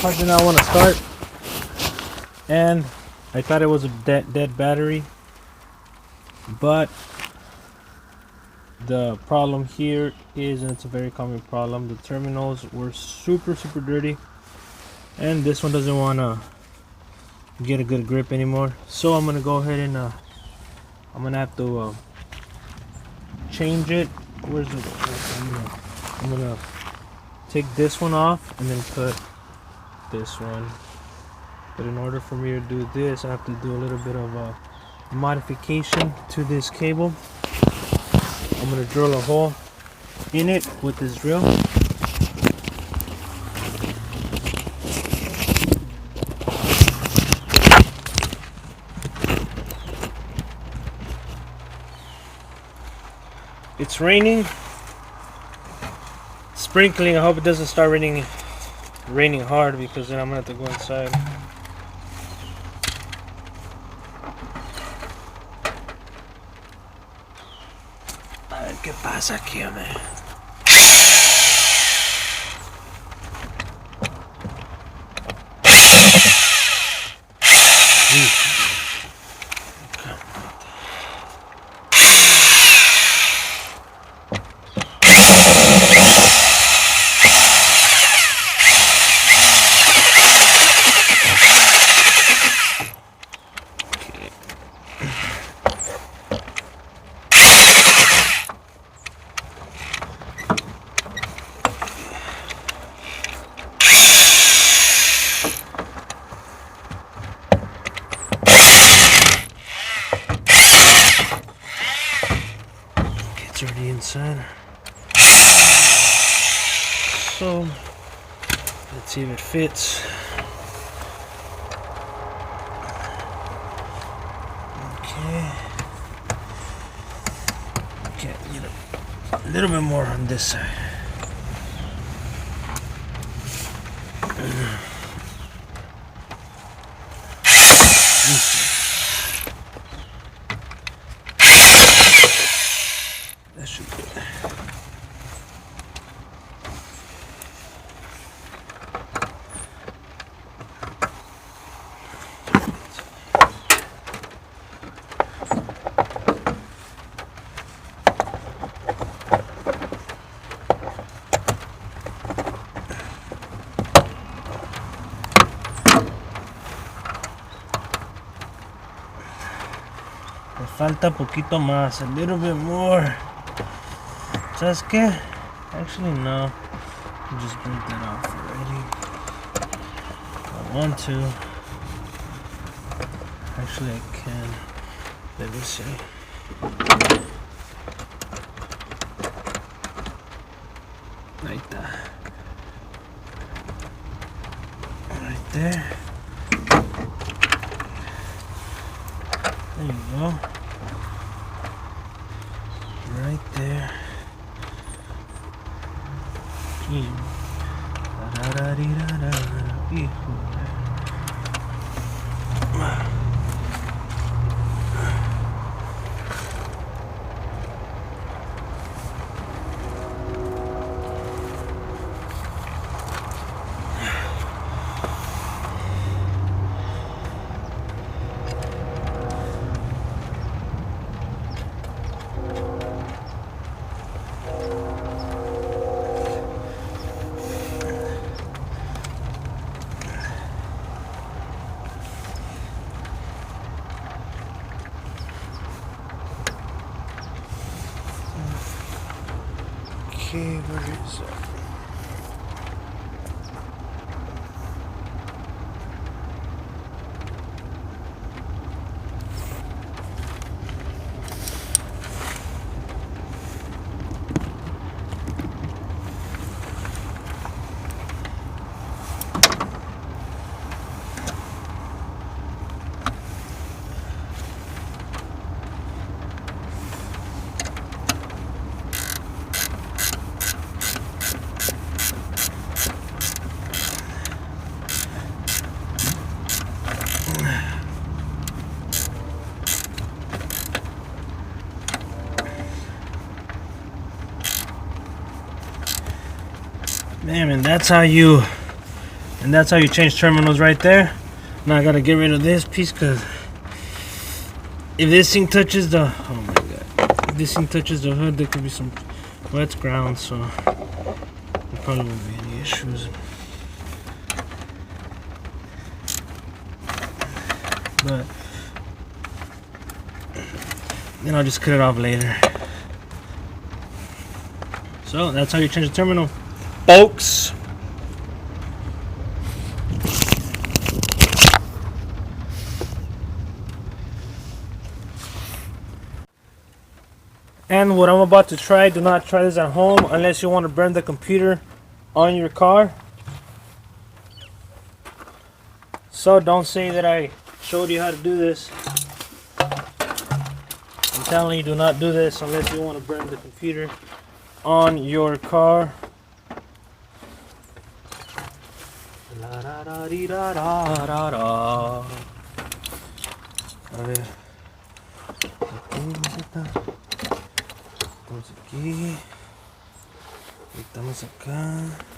car did not want to start, and I thought it was a dead battery, but the problem here is, and it's a very common problem, the terminals were super dirty, and this one doesn't want to get a good grip anymore. So I'm gonna go ahead and I'm gonna have to change it. Where's it? I'm gonna take this one off and then put this one. But in order for me to do this, I have to do a little bit of a modification to this cable. I'm gonna drill a hole in it with this drill. It's raining, sprinkling. I hope it doesn't start raining hard, because then I'm gonna have to go inside. A ver qué pasa aquí, hombre. Already inside. So let's see if it fits. Okay. Okay, a little bit more on this side. That should be it. Me falta poquito más, a little bit more. ¿Sabes qué? Actually, no. I just broke that off already. I want to. Actually, I can. Let me see. Like that. Right there. There you go. Right there. Okay, where is it? Man, that's how you And that's how you change terminals right there. Now I gotta get rid of this piece because if this thing touches the, oh my god, if this thing touches the hood, there could be some wet ground, so there probably won't be any issues. But then I'll just cut it off later. So that's how you change the terminal, folks. And what I'm about to try, do not try this at home unless you want to burn the computer on your car. So don't say that I showed you how to do this. I'm telling you, do not do this unless you want to burn the computer on your car. La da da dee da da da da. A ver. Estamos aquí. Estamos acá.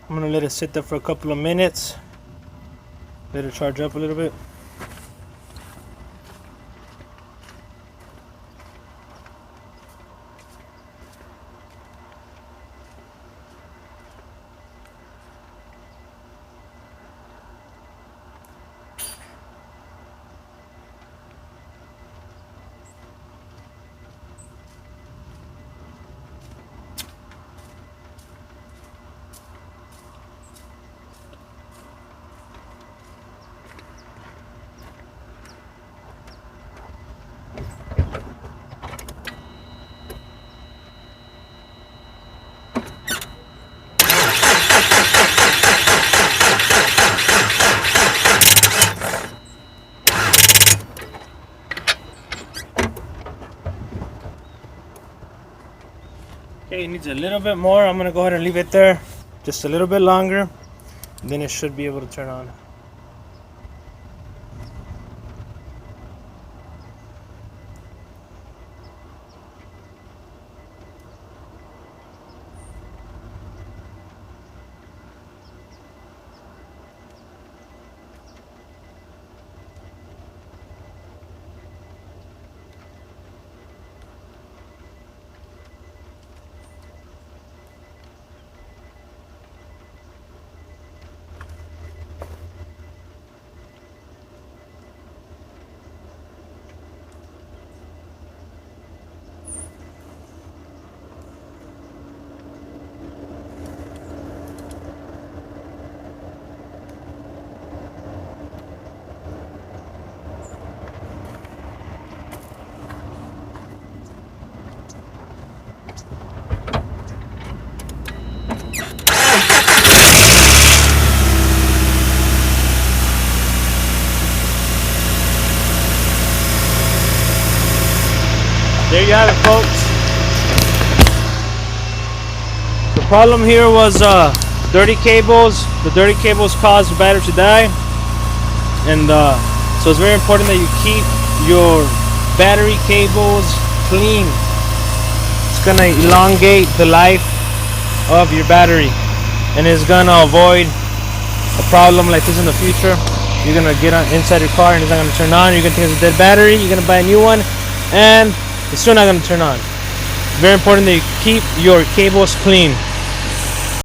I'm gonna let it sit there for a couple of minutes. Let it charge up a little bit. Okay, it needs a little bit more. I'm gonna go ahead and leave it there just a little bit longer. Then it should be able to turn on. There you have it, folks. The problem here was dirty cables. The dirty cables caused the battery to die, and so it's very important that you keep your battery cables clean. It's gonna elongate the life of your battery, and it's gonna avoid a problem like this in the future. You're gonna get inside your car and it's not gonna turn on. You're gonna think it's a dead battery. You're gonna buy a new one, and it's still not going to turn on. Very important that you keep your cables clean.